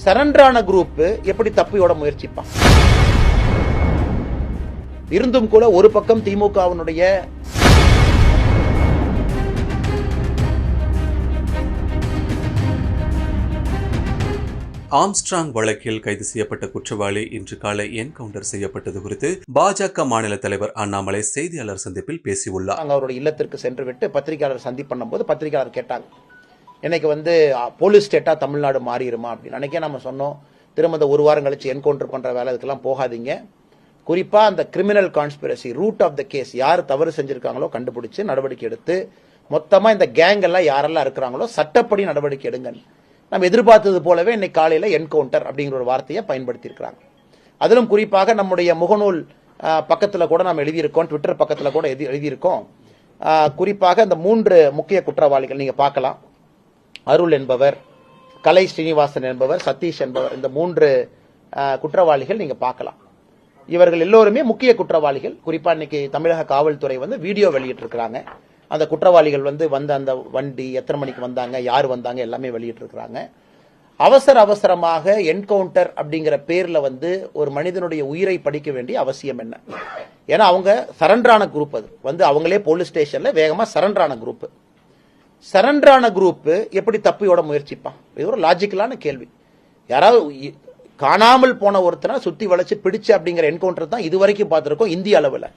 சரண்டரான group எப்படி தப்பியோட முயற்சிப்பான்? இருந்தும் கூட ஒரு பக்கம் திமுகவினுடைய ஆம்ஸ்ட்ராங் வழக்கில் கைது செய்யப்பட்ட குற்றவாளி இன்று காலை என்கவுண்டர் செய்யப்பட்டது குறித்து பாஜக மாநில தலைவர் அண்ணாமலை செய்தியாளர் சந்திப்பில் பேசியுள்ளார். அவருடைய இல்லத்திற்கு சென்று விட்டு பத்திரிகையாளர் சந்திப்பு பண்ணும்போது பத்திரிகையாளர் கேட்டாங்க, இன்னைக்கு போலீஸ் ஸ்டேட்டா தமிழ்நாடு மாறிடுமா அப்படின்னு. அன்னைக்கே நம்ம சொன்னோம், திரும்ப இந்த ஒரு வாரம் கழிச்சு என்கவுண்டர் பண்ற வேலை இதுக்கெல்லாம் போகாதீங்க. குறிப்பா அந்த criminal conspiracy root of the case, யார் தவறு செஞ்சிருக்காங்களோ கண்டுபிடிச்சு நடவடிக்கை எடுத்து மொத்தமா இந்த கேங் எல்லாம் யாரெல்லாம் இருக்கிறாங்களோ சட்டப்படி நடவடிக்கை எடுங்க. நம்ம எதிர்பார்த்தது போலவே இன்னைக்கு காலையில என்கவுண்டர் அப்படிங்கிற ஒரு வார்த்தையை பயன்படுத்தி இருக்கிறாங்க. அதிலும் குறிப்பாக நம்முடைய முகநூல் பக்கத்துல கூட நாம் எழுதியிருக்கோம், ட்விட்டர் பக்கத்துல கூட எழுதியிருக்கோம். குறிப்பாக இந்த 3 முக்கிய குற்றவாளிகள் நீங்க பார்க்கலாம். அருள் என்பவர், கலை ஸ்ரீனிவாசன் என்பவர், சதீஷ் என்பவர், இந்த 3 குற்றவாளிகள் நீங்க பார்க்கலாம். இவர்கள் எல்லோருமே முக்கிய குற்றவாளிகள். குறிப்பா இன்னைக்கு தமிழக காவல்துறை வீடியோ வெளியிட்டு இருக்கிறாங்க. அந்த குற்றவாளிகள் வந்த அந்த வண்டி எத்தனை மணிக்கு வந்தாங்க, யார் வந்தாங்க எல்லாமே வெளியிட்டு இருக்கிறாங்க. அவசரமாக என்கவுண்டர் அப்படிங்கிற பேர்ல ஒரு மனிதனுடைய உயிரை படிக்க வேண்டிய அவசியம் என்ன? ஏன்னா அவங்க சரண்டரான குரூப், அது அவங்களே போலீஸ் ஸ்டேஷன்ல வேகமா சரண்டரான குரூப். சரண்டரான குரூப் எப்படி தப்பியோட முயற்சிப்பான்? இது ஒரு லாஜிக்கலான கேள்வி. யாராவது காணாமல் போன ஒருத்தனை சுத்தி வளைச்சு பிடிச்சு அப்படிங்கிற என்கவுண்டர் தான் இதுவரைக்கும் பார்த்திருக்கோம் இந்திய அளவில்.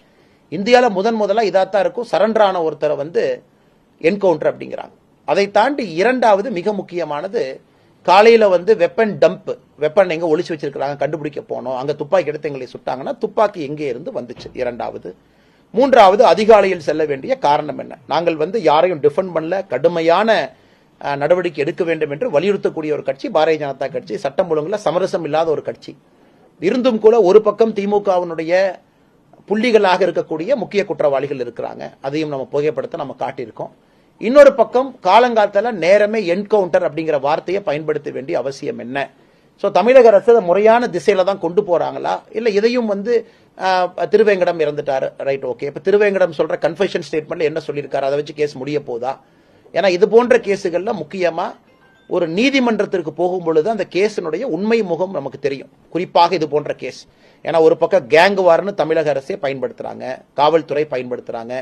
இந்தியாவில் முதல்ல இதாத்தான் இருக்கும், சரண்டரான ஒருத்தரை என்கவுண்டர் அப்படிங்கிறாங்க. அதை தாண்டி இரண்டாவது மிக முக்கியமானது, காலையில வெப்பன் டம்ப், வெப்பன் எங்க ஒளிச்சு வச்சிருக்கிறாங்க கண்டுபிடிக்க போனோம், அங்க துப்பாக்கி எடுத்து எங்களை சுட்டாங்கன்னா துப்பாக்கி எங்கே இருந்து வந்துச்சு? இரண்டாவது. மூன்றாவது, அதிகாலையில் செல்ல வேண்டிய காரணம் என்ன? நாங்கள் யாரையும் டிஃபெண்ட் பண்ணல, கடுமையான நடவடிக்கை எடுக்க வேண்டும் என்று வலியுறுத்தக்கூடிய ஒரு கட்சி பாரதிய ஜனதா கட்சி. சட்டம் ஒழுங்குல சமரசம் இல்லாத ஒரு கட்சி. இருந்தும் கூட ஒரு பக்கம் திமுகவினுடைய புள்ளிகளாக இருக்கக்கூடிய முக்கிய குற்றவாளிகள் இருக்கிறாங்க. அதையும் நம்ம புகைப்படத்தை நம்ம காட்டியிருக்கோம். இன்னொரு பக்கம் காலங்காலத்துல நேரமே என்கவுண்டர் அப்படிங்கிற வார்த்தையை பயன்படுத்த வேண்டிய அவசியம் என்ன? சோ தமிழக அரசு முறையான திசையில தான் கொண்டு போறாங்களா, இல்ல இதையும் திருவேங்கடம் இறந்துட்டாரு, ரைட், ஓகே, இப்ப திருவேங்கடம் சொல்ற கன்ஃபெஷன் ஸ்டேட்மெண்ட்ல என்ன சொல்லியிருக்காரு, அதை வச்சு கேஸ் முடிய போதா? ஏன்னா இது போன்ற கேஸுகள்ல முக்கியமா ஒரு நீதிமன்றத்திற்கு போகும் பொழுது அந்த கேஸினுடைய உண்மை முகம் நமக்கு தெரியும். குறிப்பாக இது போன்ற கேஸ், ஏன்னா ஒரு பக்கம் கேங் வார்னு தமிழக அரசே பயன்படுத்துறாங்க, காவல்துறை பயன்படுத்துறாங்க,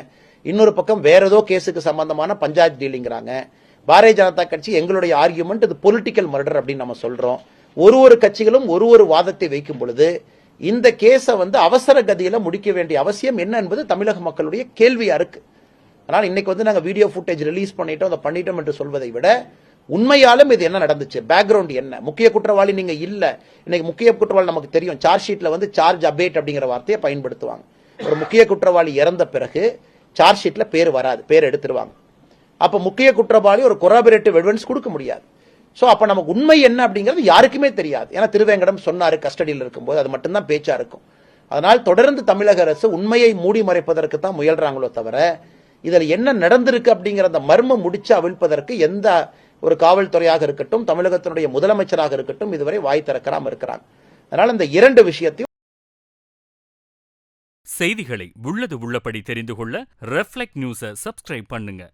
இன்னொரு பக்கம் வேற ஏதோ கேஸுக்கு சம்பந்தமான பஞ்சாயத்து டீலிங்கிறாங்க. பாரதிய ஜனதா கட்சி எங்களுடைய ஆர்கியூமெண்ட் இது பொலிட்டிக்கல் மர்டர் அப்படின்னு நம்ம சொல்றோம். ஒரு கட்சிகளும் ஒரு வாதத்தை வைக்கும் பொழுது இந்த கேஸை அவசர கதியில முடிக்க வேண்டிய அவசியம் என்ன என்பது தமிழக மக்களுடைய கேள்வியா இருக்கு. அதனால இன்னைக்கு நாங்க வீடியோ ஃபுட்டேஜ் ரிலீஸ் பண்ணிட்டோம், அதை பண்ணிட்டோம் என்று சொல்வதை விட உண்மையாலும் இது என்ன நடந்துச்சு, பேக்ரவுண்ட் என்ன? முக்கிய குற்றவாளி நீங்க இல்ல, இன்னைக்கு முக்கிய குற்றவாளி நமக்கு தெரியும், சார்ஜ் ஷீட்ல சார்ஜ் அபேட் அப்படிங்கிற வார்த்தையை பயன்படுத்துவாங்க. ஒரு முக்கிய குற்றவாளி இறந்த பிறகு சார்ஜ் ஷீட்ல பேர் வராது, பேர் எடுத்துருவாங்க. அப்ப முக்கிய குற்றவாளி ஒரு கொராபரேட்டிவ் எவிடன்ஸ் கொடுக்க முடியாது. சோ அப்ப நமக்கு உண்மை என்ன அப்படிங்கிறது யாருக்குமே தெரியாது. ஏன்னா திருவேங்கடம் சொன்னாரு கஸ்டடியில் இருக்கும்போது, அது மட்டும்தான் பேச்சா இருக்கும். அதனால் தொடர்ந்து தமிழக அரசு உண்மையை மூடி மறைப்பதற்கு தான் முயல்றாங்களோ தவிர இதில் என்ன நடந்திருக்கு அப்படிங்கிற அந்த மர்மம் முடிச்சு அவிழ்ப்பதற்கு எந்த ஒரு காவல்துறையாக இருக்கட்டும், தமிழகத்தினுடைய முதலமைச்சராக இருக்கட்டும் இதுவரை வாய் திறக்காம இருக்கிறாங்க. அதனால இந்த 2 விஷயத்தையும் செய்திகளை உள்ளது உள்ளபடி தெரிந்து கொள்ள ரெஃப்ளெக்ட் நியூஸை சப்ஸ்கிரைப் பண்ணுங்க.